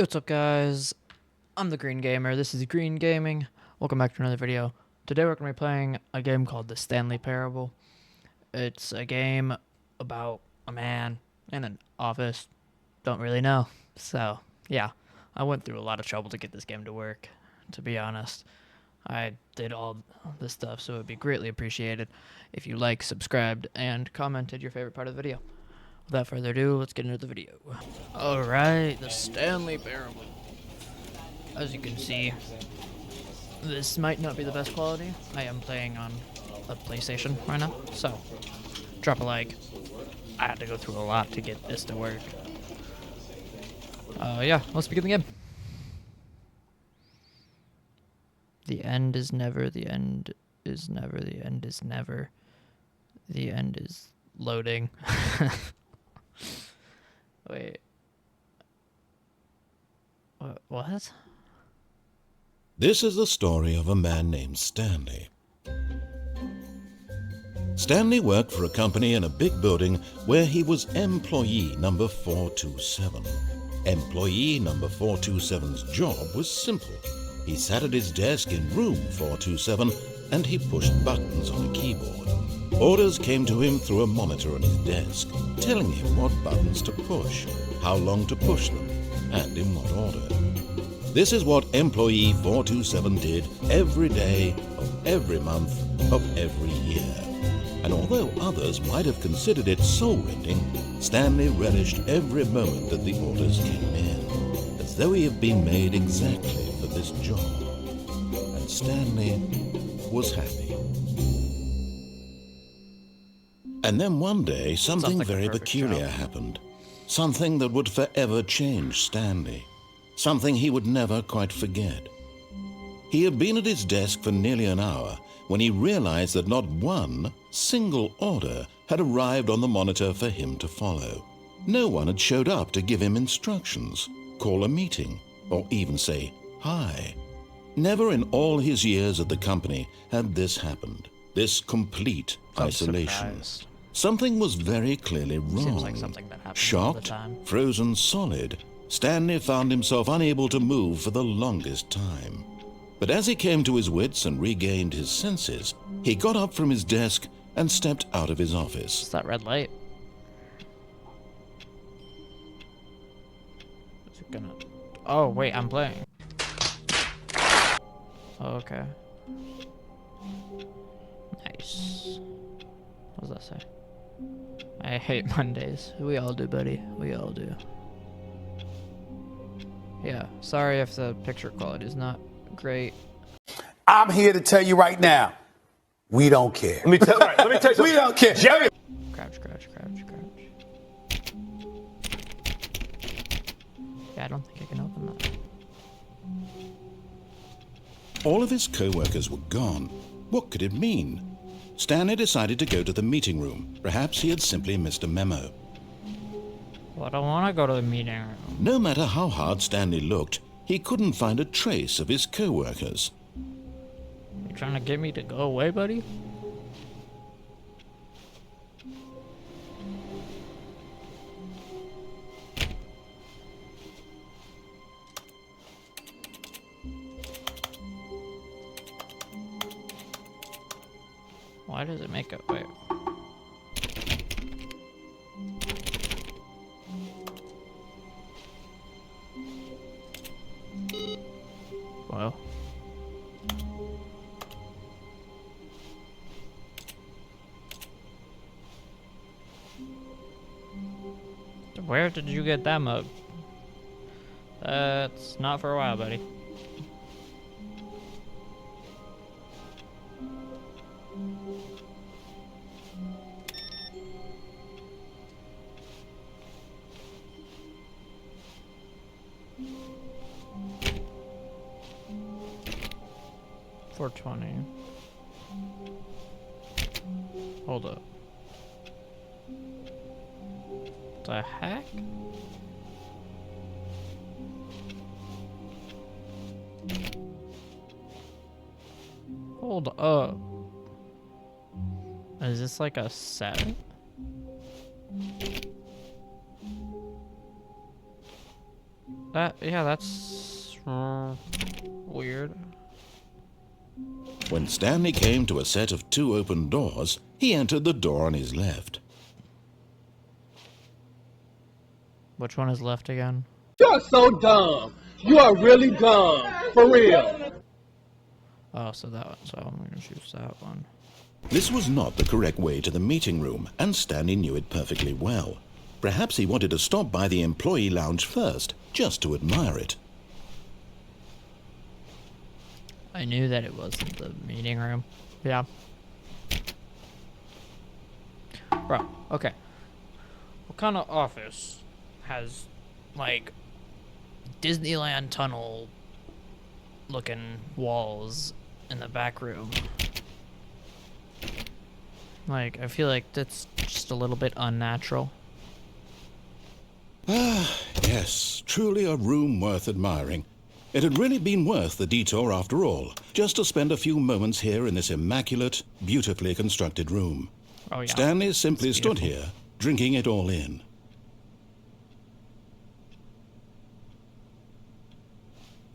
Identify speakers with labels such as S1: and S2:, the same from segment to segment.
S1: Yo, what's up guys? I'm the Green Gamer, this is Green Gaming. Welcome back to another video. Today we're going to be playing a game called the Stanley Parable. It's a game about a man in an office. Don't really know. So, yeah. I went through a lot of trouble to get this game to work, to be honest. I did all this stuff, so it would be greatly appreciated if you liked, subscribed, and commented your favorite part of the video. Without further ado, let's get into the video. Alright, the Stanley Parable. As you can see, this might not be the best quality. I am playing on a PlayStation right now, so drop a like. I had to go through a lot to get this to work. Yeah, let's begin the game. The end is never, the end is never, the end is never. The end is loading. Wait. What?
S2: This is the story of a man named Stanley. Stanley worked for a company in a big building where he was employee number 427. Employee number 427's job was simple. He sat at his desk in room 427 and he pushed buttons on a keyboard. Orders came to him through a monitor on his desk, telling him what buttons to push, how long to push them, and in what order. This is what employee 427 did every day of every month of every year. And although others might have considered it soul-rending, Stanley relished every moment that the orders came in, as though he had been made exactly for this job. And Stanley was happy. And then one day, something very peculiar happened. Something that would forever change Stanley. Something he would never quite forget. He had been at his desk for nearly an hour when he realized that not one single order had arrived on the monitor for him to follow. No one had showed up to give him instructions, call a meeting, or even say hi. Never in all his years at the company had this happened. This complete isolation.
S1: Surprised.
S2: Something was very clearly wrong.
S1: Seems like something that happens
S2: Shocked,
S1: all the time.
S2: frozen solid, Stanley found himself unable to move for the longest time. But as he came to his wits and regained his senses, he got up from his desk and stepped out of his office.
S1: What's that red light? Is it gonna... Oh, wait, I'm playing. Oh, okay. Nice. What does that say? I hate Mondays. We all do, buddy. We all do. Yeah, sorry if the picture quality is not great.
S3: I'm here to tell you right now, we don't care.
S4: Let me tell you something.
S3: We don't care.
S4: Jerry.
S1: Crouch, crouch, crouch, crouch. Yeah, I don't think I can open that.
S2: All of his co-workers were gone. What could it mean? Stanley decided to go to the meeting room. Perhaps he had simply missed a memo.
S1: Well, I don't want to go to the meeting room.
S2: No matter how hard Stanley looked, he couldn't find a trace of his co-workers.
S1: You trying to get me to go away, buddy? Why does it make it... Wait. Well. Where did you get that mug? That's not for a while, buddy. $4.20. Hold up. The heck? Hold up. Is this like a set? That's weird.
S2: When Stanley came to a set of 2 open doors, he entered the door on his left.
S1: Which one is left again?
S4: You're so dumb. You are really dumb. For real.
S1: Oh, so that one. So I'm gonna choose that one.
S2: This was not the correct way to the meeting room, and Stanley knew it perfectly well. Perhaps he wanted to stop by the employee lounge first, just to admire it.
S1: I knew that it wasn't the meeting room. Yeah. Bro, okay. What kind of office has, like, Disneyland tunnel looking walls in the back room? Like, I feel like that's just a little bit unnatural.
S2: Ah, yes, truly a room worth admiring. It had really been worth the detour after all, just to spend a few moments here in this immaculate, beautifully constructed room.
S1: Oh, yeah.
S2: Stanley simply stood here, drinking it all in.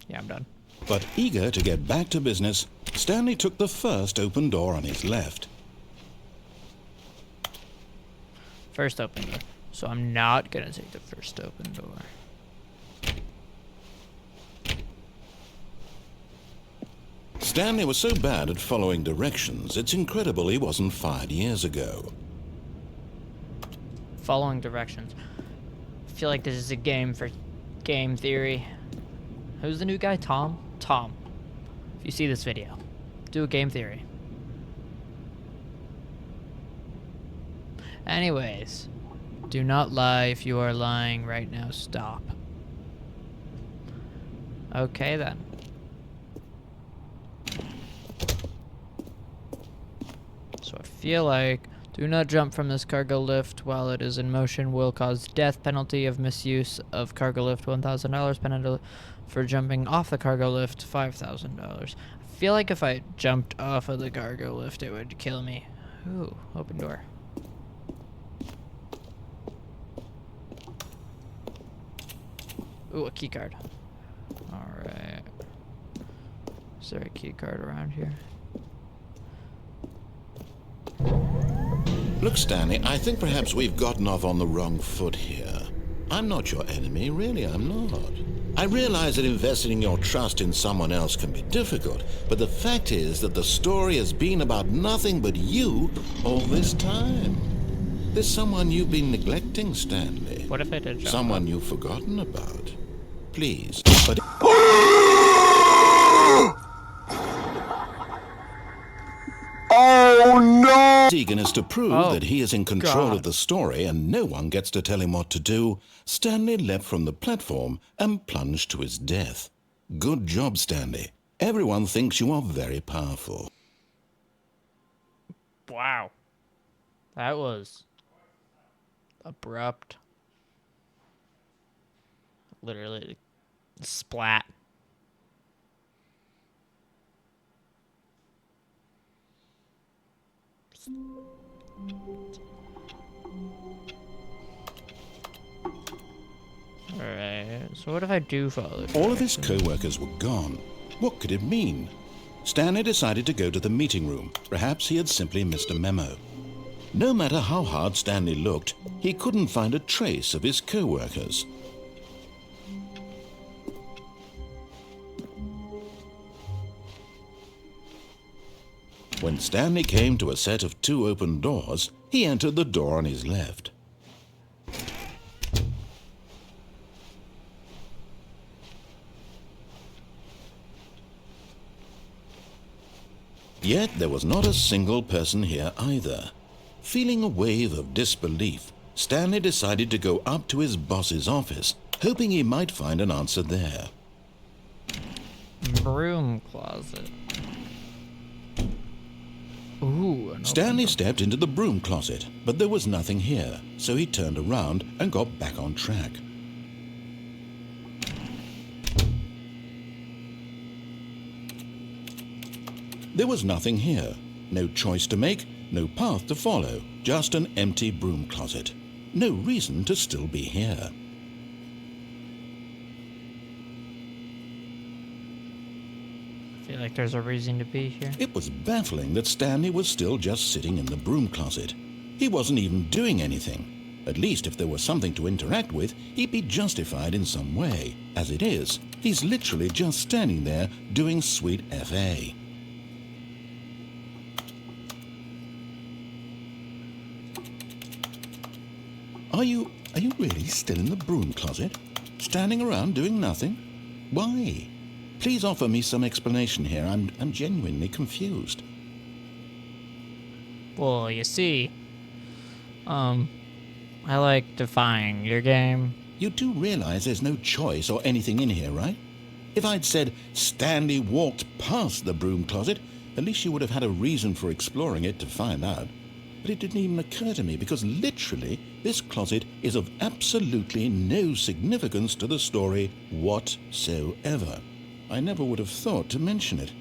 S1: Yeah, I'm done.
S2: But eager to get back to business, Stanley took the first open door on his left.
S1: First open door. So I'm not gonna take the first open door.
S2: Stanley was so bad at following directions, it's incredible he wasn't fired years ago.
S1: Following directions. I feel like this is a game for game theory. Who's the new guy? Tom? Tom. If you see this video, do a game theory. Anyways, do not lie. If you are lying right now, stop. Okay then. So I feel like do not jump from this cargo lift while it is in motion will cause death. Penalty of misuse of cargo lift $1,000. Penalty for jumping off the cargo lift $5,000. I feel like if I jumped off of the cargo lift it would kill me. Ooh, open door. Ooh, a key card. Alright. Is there a key card around here?
S2: Look, Stanley, I think perhaps we've gotten off on the wrong foot here. I'm not your enemy, really, I'm not. I realize that investing your trust in someone else can be difficult, but the fact is that the story has been about nothing but you all this time. There's someone you've been neglecting, Stanley.
S1: What if I did jump
S2: Someone
S1: up?
S2: you've forgotten about. Please, but...
S3: Oh no!
S2: His eagerness to prove
S1: Oh,
S2: that he is in control
S1: God.
S2: of the story and no one gets to tell him what to do, Stanley leapt from the platform and plunged to his death. Good job, Stanley. Everyone thinks you are very powerful.
S1: Wow. That was abrupt. Literally splat. Alright, so what if I do follow the
S2: All of his
S1: directions?
S2: co-workers were gone. What could it mean? Stanley decided to go to the meeting room. Perhaps he had simply missed a memo. No matter how hard Stanley looked, he couldn't find a trace of his co-workers. When Stanley came to a set of 2 open doors, he entered the door on his left. Yet there was not a single person here either. Feeling a wave of disbelief, Stanley decided to go up to his boss's office, hoping he might find an answer there.
S1: Broom closet. Ooh, an
S2: Stanley
S1: open
S2: stepped into the broom closet, but there was nothing here, so he turned around and got back on track. There was nothing here. No choice to make, no path to follow, just an empty broom closet. No reason to still be here.
S1: feel like there's a reason to be here.
S2: It was baffling that Stanley was still just sitting in the broom closet. He wasn't even doing anything. At least if there was something to interact with, he'd be justified in some way. As it is, he's literally just standing there doing sweet FA. Are you really still in the broom closet? Standing around doing nothing? Why? Please offer me some explanation here. I'm genuinely confused.
S1: Well, you see, I like defying your game.
S2: You do realize there's no choice or anything in here, right? If I'd said Stanley walked past the broom closet, at least you would have had a reason for exploring it to find out. But it didn't even occur to me because literally this closet is of absolutely no significance to the story whatsoever. I never would have thought to mention it.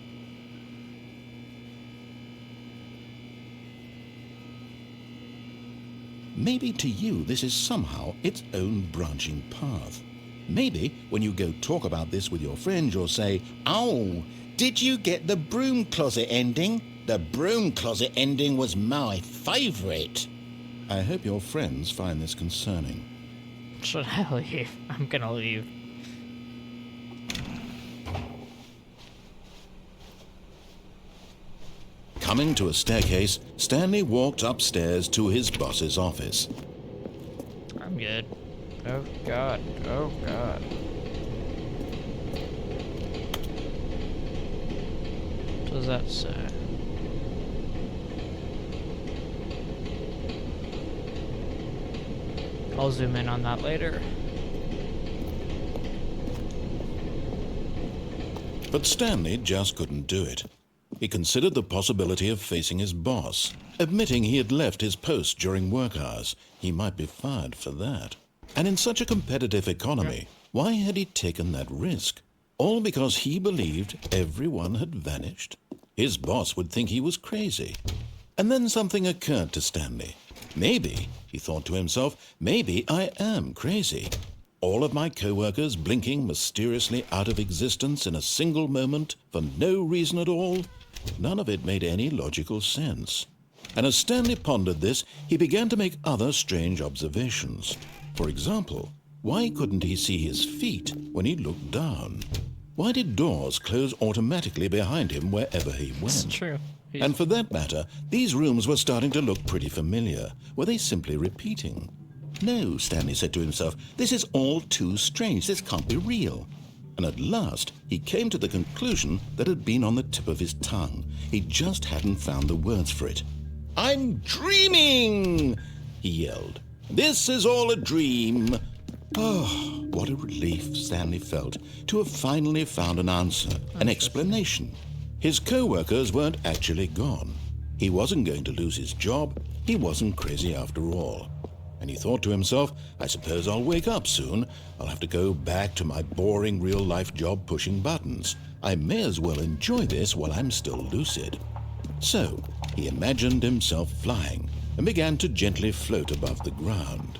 S2: Maybe to you this is somehow its own branching path. Maybe when you go talk about this with your friends you'll say, "Oh, did you get the broom closet ending? The broom closet ending was my favourite." I hope your friends find this concerning.
S1: Should I leave? I'm gonna leave.
S2: Coming to a staircase, Stanley walked upstairs to his boss's office.
S1: I'm good. Oh god. Oh god. What does that say? I'll zoom in on that later.
S2: But Stanley just couldn't do it. He considered the possibility of facing his boss, admitting he had left his post during work hours. He might be fired for that. And in such a competitive economy, why had he taken that risk? All because he believed everyone had vanished? His boss would think he was crazy. And then something occurred to Stanley. Maybe, he thought to himself, maybe I am crazy. All of my co-workers blinking mysteriously out of existence in a single moment for no reason at all? None of it made any logical sense. And as Stanley pondered this, he began to make other strange observations. For example, why couldn't he see his feet when he looked down? Why did doors close automatically behind him wherever he went?
S1: It's true.
S2: And for that matter, these rooms were starting to look pretty familiar. Were they simply repeating? No, Stanley said to himself, this is all too strange. This can't be real. And at last, he came to the conclusion that had been on the tip of his tongue. He just hadn't found the words for it. "I'm dreaming!" he yelled. "This is all a dream." Oh, what a relief Stanley felt to have finally found an answer, an explanation. His co-workers weren't actually gone. He wasn't going to lose his job. He wasn't crazy after all. And he thought to himself, I suppose I'll wake up soon. I'll have to go back to my boring real-life job pushing buttons. I may as well enjoy this while I'm still lucid. So he imagined himself flying and began to gently float above the ground.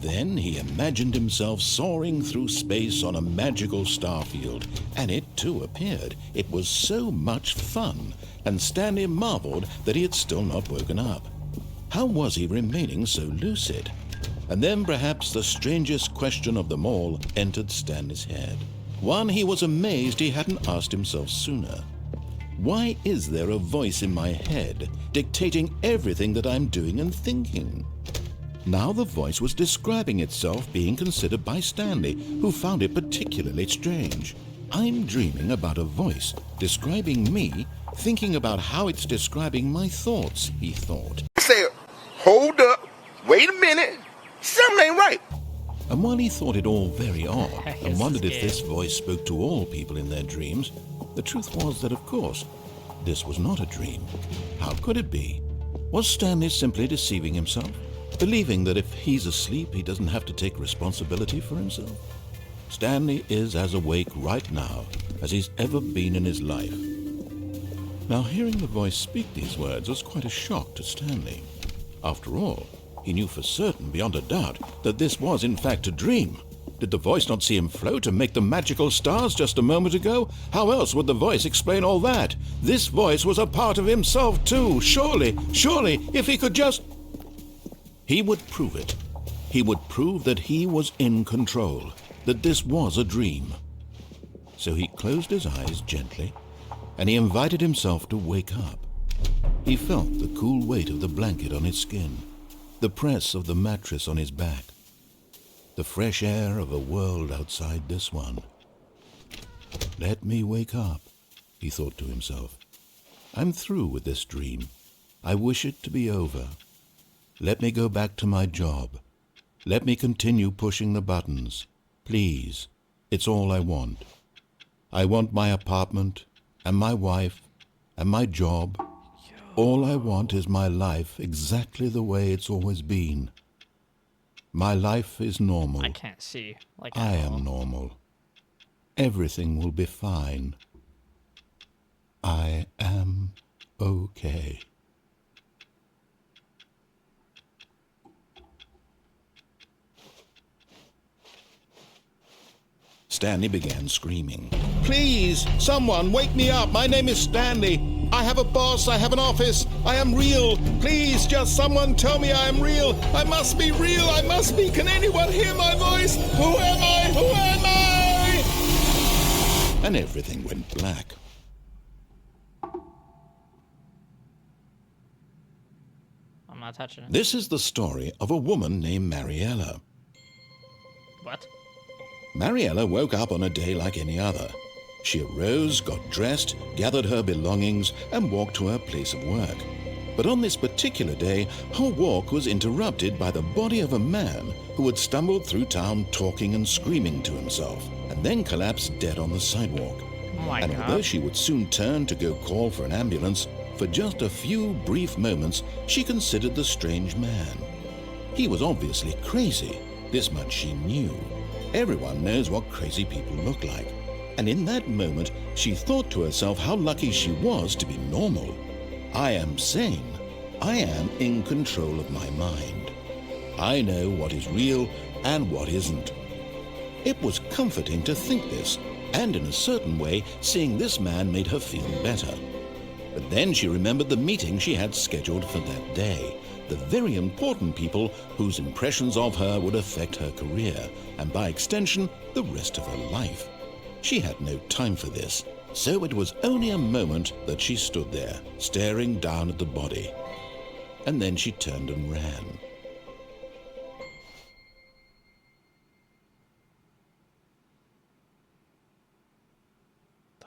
S2: Then he imagined himself soaring through space on a magical starfield, and it too appeared. It was so much fun, and Stanley marveled that he had still not woken up. How was he remaining so lucid? And then perhaps the strangest question of them all entered Stanley's head. One he was amazed he hadn't asked himself sooner. Why is there a voice in my head dictating everything that I'm doing and thinking? Now the voice was describing itself being considered by Stanley, who found it particularly strange. I'm dreaming about a voice describing me, thinking about how it's describing my thoughts, he thought.
S5: Say, hold up, wait a minute, something ain't right.
S2: And while he thought it all very odd and wondered if
S1: scared.
S2: this voice spoke to all people in their dreams, the truth was that, of course, this was not a dream. How could it be? Was Stanley simply deceiving himself? Believing that if he's asleep, he doesn't have to take responsibility for himself? Stanley is as awake right now as he's ever been in his life. Now, hearing the voice speak these words was quite a shock to Stanley. After all, he knew for certain, beyond a doubt, that this was in fact a dream. Did the voice not see him float and make the magical stars just a moment ago? How else would the voice explain all that? This voice was a part of himself too. Surely, if he could just... He would prove it. He would prove that he was in control, that this was a dream. So he closed his eyes gently, and he invited himself to wake up. He felt the cool weight of the blanket on his skin, the press of the mattress on his back, the fresh air of a world outside this one. Let me wake up, he thought to himself. I'm through with this dream. I wish it to be over. Let me go back to my job. Let me continue pushing the buttons. Please, it's all I want. I want my apartment, and my wife, and my job. All I want is my life exactly the way it's always been. My life is normal.
S1: I can't see. Like
S2: I
S1: at all.
S2: am normal. Everything will be fine. I am okay. Stanley began screaming. Please, someone, wake me up. My name is Stanley. I have a boss. I have an office. I am real. Please, just someone tell me I am real. I must be real. I must be. Can anyone hear my voice? Who am I? Who am I? And everything went black.
S1: I'm not touching it.
S2: This is the story of a woman named Mariella.
S1: What?
S2: Mariella woke up on a day like any other. She arose, got dressed, gathered her belongings, and walked to her place of work. But on this particular day, her walk was interrupted by the body of a man who had stumbled through town talking and screaming to himself, and then collapsed dead on the sidewalk.
S1: Oh my
S2: And
S1: God.
S2: although she would soon turn to go call for an ambulance, for just a few brief moments, she considered the strange man. He was obviously crazy. This much she knew. Everyone knows what crazy people look like. And in that moment, she thought to herself how lucky she was to be normal. I am sane. I am in control of my mind. I know what is real and what isn't. It was comforting to think this, and in a certain way, seeing this man made her feel better. But then she remembered the meeting she had scheduled for that day. The very important people whose impressions of her would affect her career, and by extension, the rest of her life. She had no time for this, so it was only a moment that she stood there, staring down at the body. And then she turned and ran.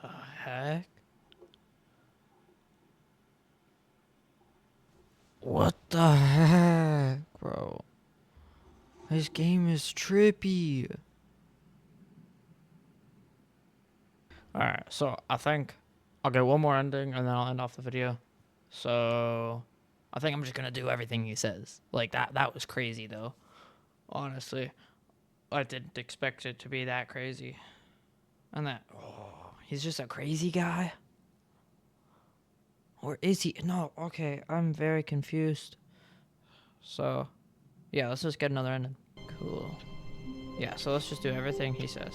S1: The heck? What the heck, bro? This game is trippy. Alright, so I think I'll get one more ending and then I'll end off the video. So I think I'm just gonna do everything he says. Like that was crazy though. Honestly. I didn't expect it to be that crazy. And he's just a crazy guy? Or is he? No, okay, I'm very confused. So, yeah, let's just get another ending. Cool. Yeah, so let's just do everything he says.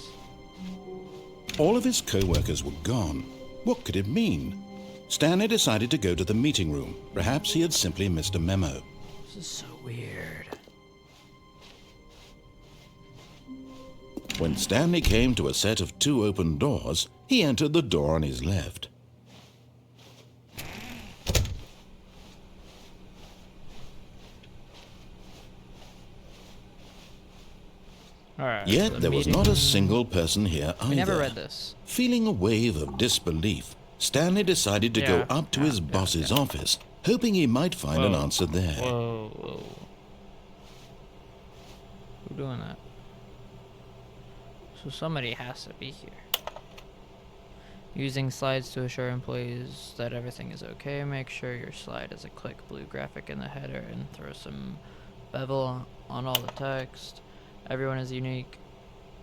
S2: All of his co-workers were gone. What could it mean? Stanley decided to go to the meeting room. Perhaps he had simply missed a memo.
S1: This is so weird.
S2: When Stanley came to a set of 2 open doors, he entered the door on his left.
S1: Alright.
S2: Yet there was not a single person here either.
S1: I never read this.
S2: Feeling a wave of disbelief, Stanley decided to go
S1: Yeah,
S2: up to his boss's office, hoping he might find an answer there.
S1: Whoa. Who's doing that? So somebody has to be here. Using slides to assure employees that everything is okay. Make sure your slide has a click blue graphic in the header and throw some bevel on all the text. Everyone is unique.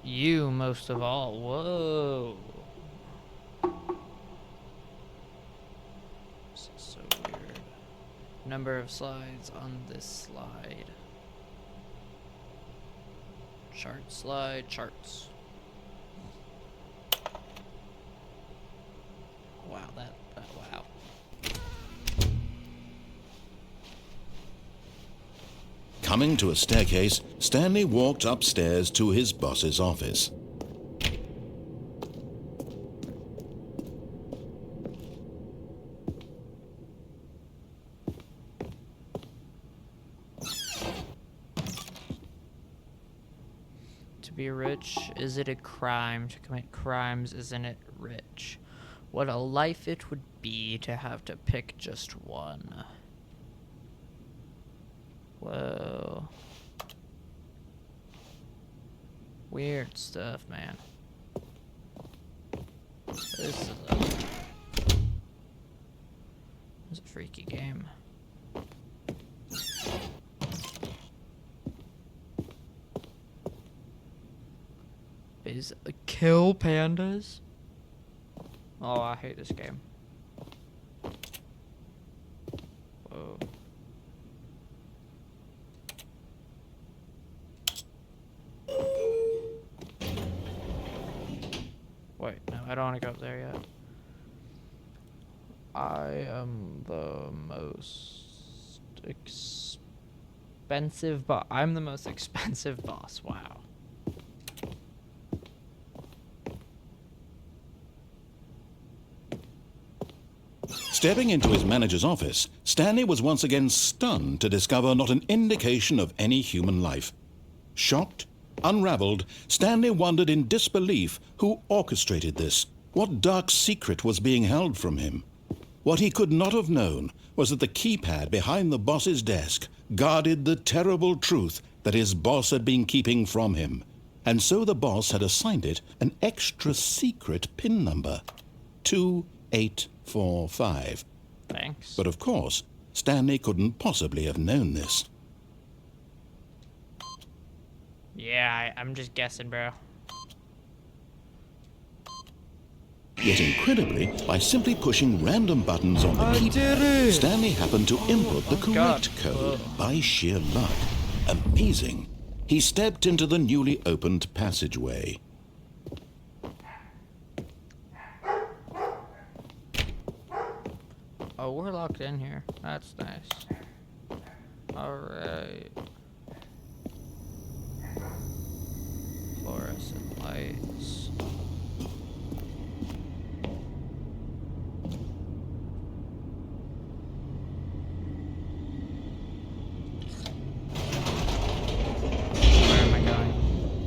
S1: You most of all. Whoa. This is so weird. Number of slides on this slide. Chart slide, charts. Wow, wow.
S2: Coming to a staircase, Stanley walked upstairs to his boss's office.
S1: To be rich, is it a crime? To commit crimes, isn't it rich? What a life it would be to have to pick just one. Whoa. Weird stuff, man. This is a freaky game. Is kill pandas? Oh, I hate this game. Whoa. Wait, no, I don't want to go up there yet. I am the most expensive boss. I'm the most expensive boss. Wow.
S2: Stepping into his manager's office, Stanley was once again stunned to discover not an indication of any human life. Shocked, unraveled, Stanley wondered in disbelief who orchestrated this. What dark secret was being held from him? What he could not have known was that the keypad behind the boss's desk guarded the terrible truth that his boss had been keeping from him. And so the boss had assigned it an extra secret PIN number. 2845.
S1: Thanks.
S2: But of course, Stanley couldn't possibly have known this.
S1: Yeah, I'm just guessing, bro.
S2: Yet incredibly, by simply pushing random buttons on the keypad, Stanley happened to input the correct code by sheer luck. Amazing. He stepped into the newly opened passageway.
S1: Oh, we're locked in here. That's nice. Alright. Fluorescent lights. Where am I going?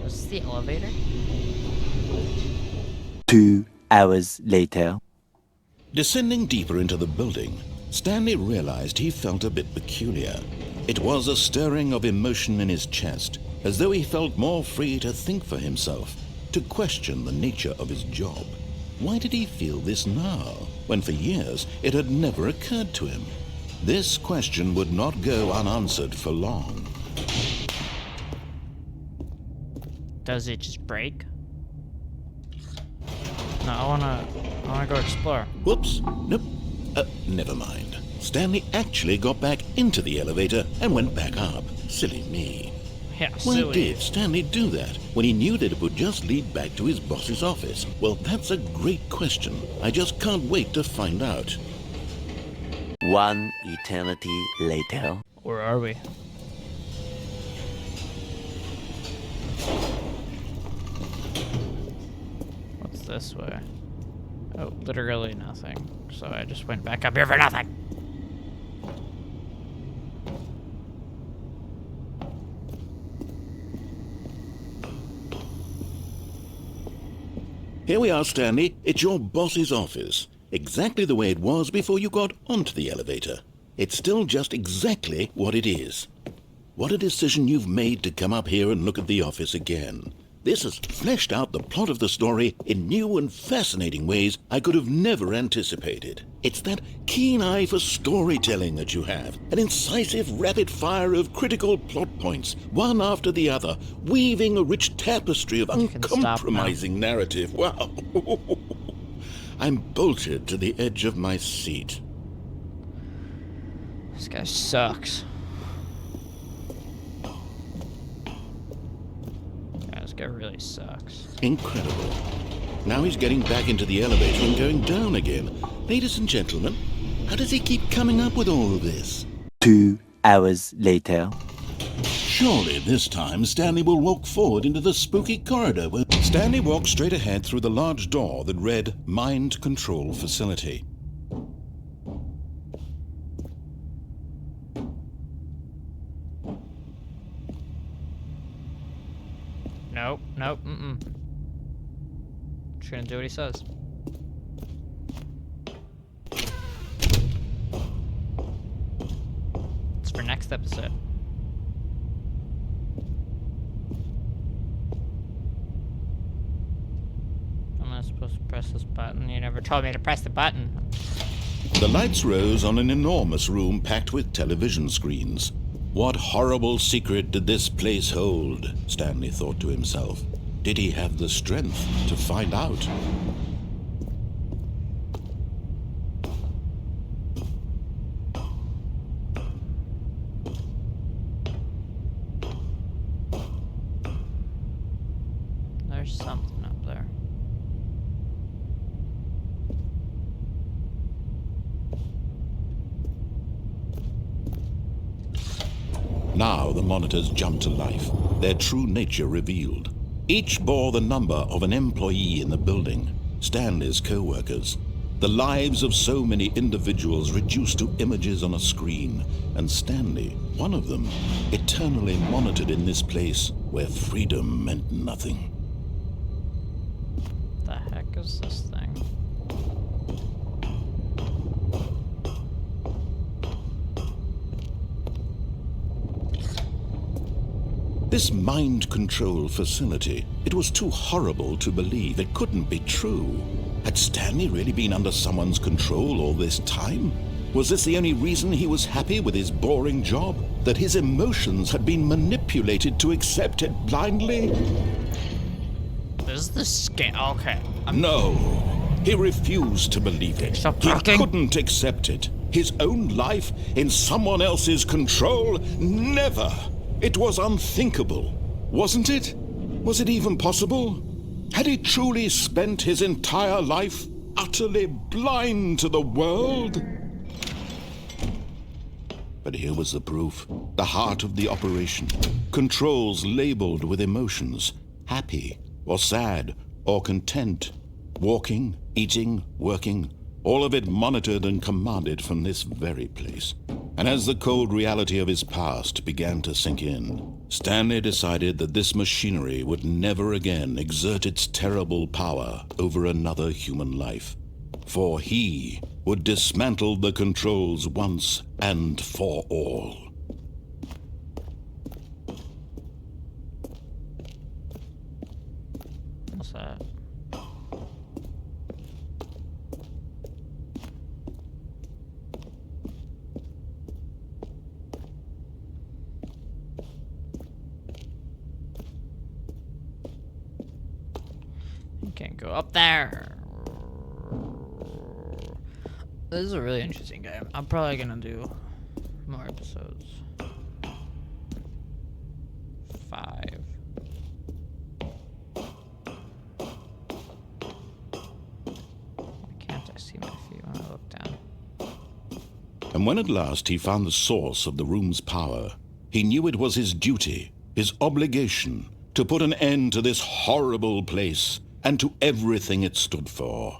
S1: Is this the elevator?
S6: 2 hours later.
S2: Descending deeper into the building, Stanley realized he felt a bit peculiar. It was a stirring of emotion in his chest, as though he felt more free to think for himself, to question the nature of his job. Why did he feel this now, when for years it had never occurred to him? This question would not go unanswered for long.
S1: Does it just break? No, I wanna go explore.
S2: Whoops, nope, never mind. Stanley actually got back into the elevator and went back up. Silly me.
S1: Yeah,
S2: Why
S1: silly.
S2: did Stanley do that when he knew that it would just lead back to his boss's office? Well, that's a great question. I just can't wait to find out.
S6: 1 eternity later.
S1: Where are we? What's this way? Oh, literally nothing. So I just went back up here for nothing.
S2: Here we are, Stanley. It's your boss's office. Exactly the way it was before you got onto the elevator. It's still just exactly what it is. What a decision you've made to come up here and look at the office again. This has fleshed out the plot of the story in new and fascinating ways I could have never anticipated. It's that keen eye for storytelling that you have, an incisive rapid fire of critical plot points, one after the other, weaving a rich tapestry of
S1: You can stop now.
S2: uncompromising narrative. Wow. I'm bolted to the edge of my seat.
S1: This guy sucks. place sucks.
S2: Incredible. Now he's getting back into the elevator and going down again. Ladies and gentlemen, how does he keep coming up with all of this?
S6: 2 hours later.
S2: Surely this time Stanley will walk forward into the spooky corridor. Stanley walked straight ahead through the large door that read Mind Control Facility.
S1: Nope, nope, Just gonna do what he says. It's for next episode. I'm not supposed to press this button. You never told me to press the button.
S2: The lights rose on an enormous room packed with television screens. What horrible secret did this place hold? Stanley thought to himself. Did he have the strength to find out?
S1: There's something up there.
S2: Now the monitors jumped to life, their true nature revealed. Each bore the number of an employee in the building, Stanley's co-workers. The lives of so many individuals reduced to images on a screen, and Stanley, one of them, eternally monitored in this place where freedom meant nothing.
S1: The heck is this thing?
S2: This mind control facility, it was too horrible to believe. It couldn't be true. Had Stanley really been under someone's control all this time? Was this the only reason he was happy with his boring job? That his emotions had been manipulated to accept it blindly?
S1: This is the scam. Okay.
S2: No, he refused to believe it.
S1: Stop
S2: He
S1: talking.
S2: couldn't accept it. His own life in someone else's control? Never! It was unthinkable, wasn't it? Was it even possible? Had he truly spent his entire life utterly blind to the world? But here was the proof, the heart of the operation. Controls labeled with emotions, happy or sad or content. Walking, eating, working, all of it monitored and commanded from this very place. And as the cold reality of his past began to sink in, Stanley decided that this machinery would never again exert its terrible power over another human life. For he would dismantle the controls once and for all.
S1: What's that? You can't go up there. This is a really interesting game. I'm probably gonna do more episodes. 5. Why can't I see my feet when I look down?
S2: And when at last he found the source of the room's power, he knew it was his duty, his obligation, to put an end to this horrible place and to everything it stood for.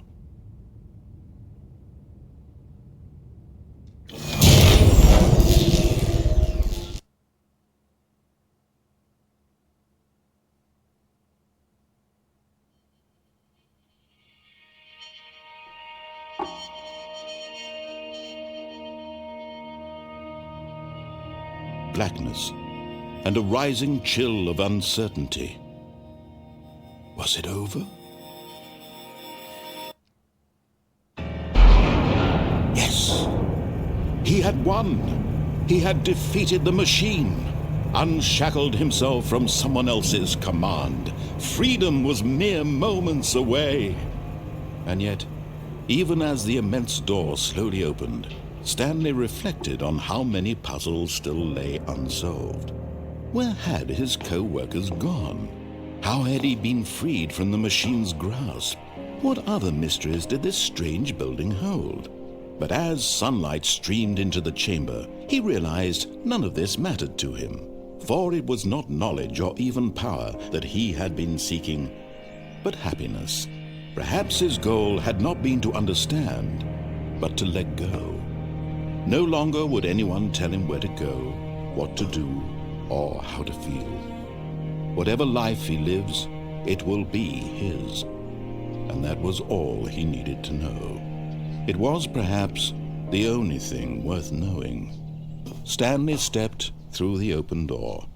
S2: Blackness and a rising chill of uncertainty. Was it over? Yes! He had won! He had defeated the machine, unshackled himself from someone else's command. Freedom was mere moments away. And yet, even as the immense door slowly opened, Stanley reflected on how many puzzles still lay unsolved. Where had his co-workers gone? How had he been freed from the machine's grasp? What other mysteries did this strange building hold? But as sunlight streamed into the chamber, he realized none of this mattered to him, for it was not knowledge or even power that he had been seeking, but happiness. Perhaps his goal had not been to understand, but to let go. No longer would anyone tell him where to go, what to do, or how to feel. Whatever life he lives, it will be his. And that was all he needed to know. It was perhaps the only thing worth knowing. Stanley stepped through the open door.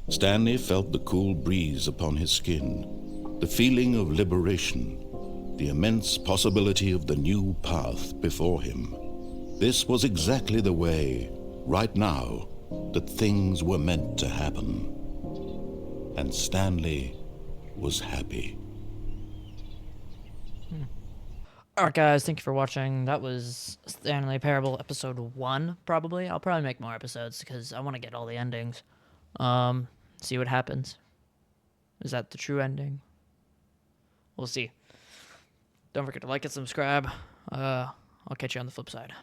S2: Stanley felt the cool breeze upon his skin, the feeling of liberation, the immense possibility of the new path before him. This was exactly the way, right now, that things were meant to happen. And Stanley was happy.
S1: Alright guys, thank you for watching. That was Stanley Parable episode 1, probably. I'll probably make more episodes because I want to get all the endings. See what happens. Is that the true ending? We'll see. Don't forget to like and subscribe. I'll catch you on the flip side.